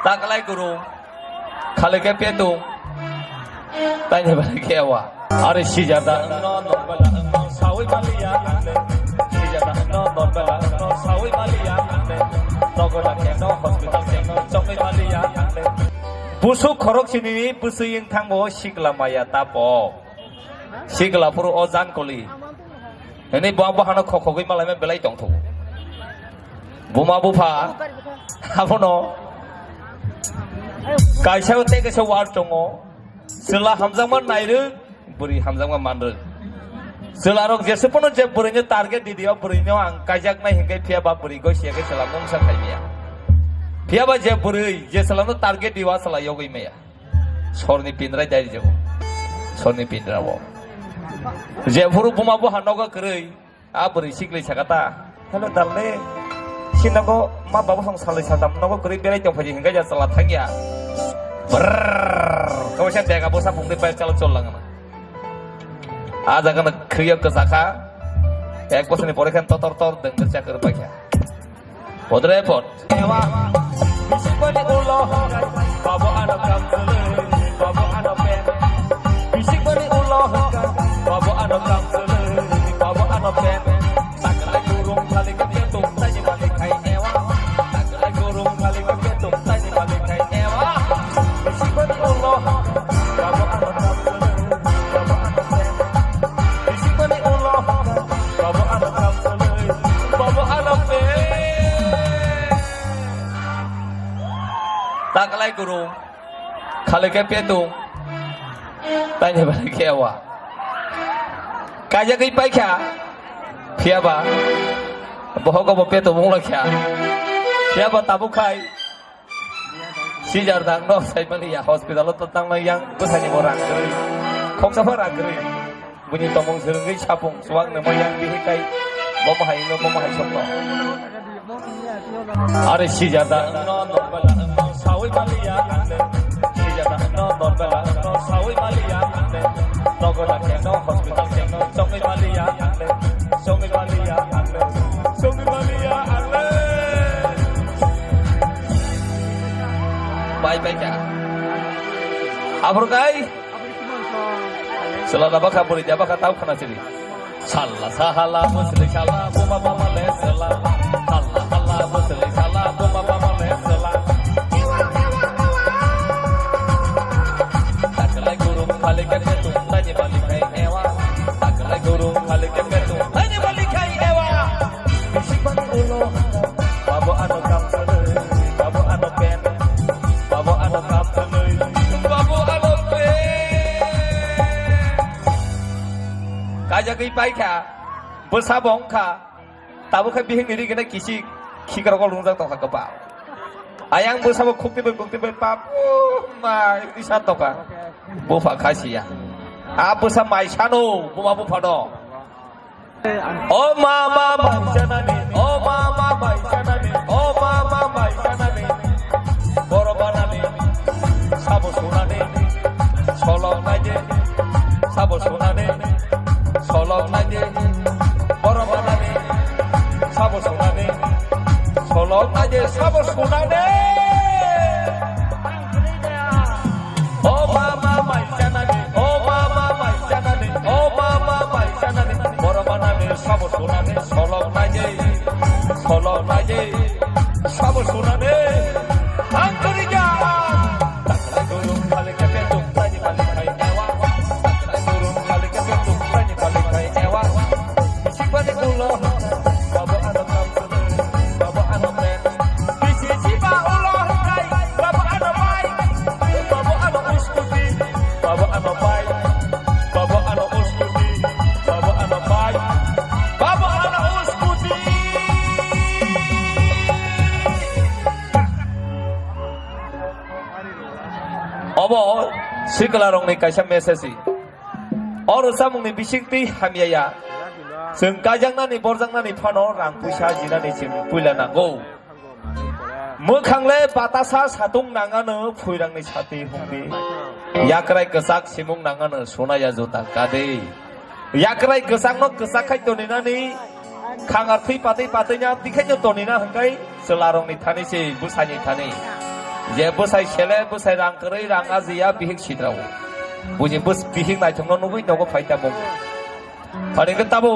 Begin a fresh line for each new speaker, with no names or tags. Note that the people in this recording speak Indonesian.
taklay gurung khalike petung tanya balik ewa are sijada no bala no sawi malia sijada no bala no sawi malia nogola keno hospital keno chongi malia busuk khorok sini busuying thangbo sikla maya tapo sikla puru ozan koli ini buang bahana khokhogi malai me belai tongtho buma bufa abono kaisa te ke se war tongo sela hamjangman nairu buri hamjangman manru sela rok jesepono je burinya target di dia burinya ang kajak nai hinggai pia ba buri go sia ke sela mongsa khaimia pia ba je buri je sela no target diwa sela yogi meya sorni pindrai dai je sorni pindra wo je buru buma bu hanoga krei a buri sikli sakata hello dalle sinago ma babu song salai sadam nago krei belai tong phaji hinggai ja sela thangya kau siapa dia kamu sabung di bawah calon colang mana? Ada kan kriya kesaka, kayak bos ini boleh kan tor dan kerja kerja. Pot repot. Ewa, bisik balik ulah, bawa anak kampung, bawa anak pen. Bisik balik ulah, bawa anak kampung, bawa anak pen. Tak lagi burung balik ke petung, tanya balik kai ewa. Tak lagi burung balik ke petung, tanya balik kai ewa. Taklay gurung khalike petung tanya balik ewa kaya kai pai kya siapa bohong ko petung mong lakya siapa tabu kai sijar dang no sai malia hospital lo tentang yang besarnya orang keri kok sama orang keri bunyi tomong serenggi capung suang nama yang dihikai memahai no memahai sokno are sijar dang no bala no sawi malia sijar dang no bala no sawi malia nogola keno hospital keno chongi malia chongi malia chongi malia baik-baik ya. Apa kai? Selalu apa kabur di apa tahu kena sini. Salah salah muslim salah buma buma salah. Salah salah muslim salah buma buma salah. Tak lagi guru balik ke petung tanya balik kai ewa. Tak lagi guru balik ke petung tanya balik kai ewa. Bisik balik ulo. Bawa anak kampung, bawa anak pen. Bawa anak kampung, bawa anak pen. Kaja kai pai kha, bersabong kha, tabu kai bihing diri kena kisi kikar kau lunjang toka kepal. Ayang bersabong bukti pap, ma bisa toka, bufa kasih ya. Apa sama Aisyano, buma bufa do. Oh mama Aisyani, oh mama Aisyani, oh mama Aisyani. Borobanane, sabo sunane, solong naje, sabo sunane, solong naje, borobanane, sabo sunane, solong naje, sabo sunane. Oh mama Aisyani, oh mama Aisyani, oh mama Aisyani. Borobanane, sabo sunane, solong naje, sabo sunane. Angkurinya tak gurung balik ke petung tanya balik kai ewa tak gurung balik ke petung tanya balik kai ewa bisik balik ulo bawa anak kampung bawa anak pen bisik sipa ulo kai bawa anak baik bawa anak uskuti bawa anak baik bawa anak uskuti bawa anak baik bawa anak uskuti. Obo siklarong ni kaisa mesesi or samung ni bisikti hamyaya seng kajang nani borjang nani phano rang puisa jina ni sim puila nango mokhangle batasa satung nangano phuirang ni sati hungni yakrai kesak simung nangano sonaya jota kade yakrai kesak no kesakai toninani khangar phi patai patainya tikhaino tonina hangkai selarong ni thani se busani thani je bosai sele bosai rang kerei rang azia bihing sidrawo bujin bos bihing nai thongno nubui nogo faita mong paling ke tabo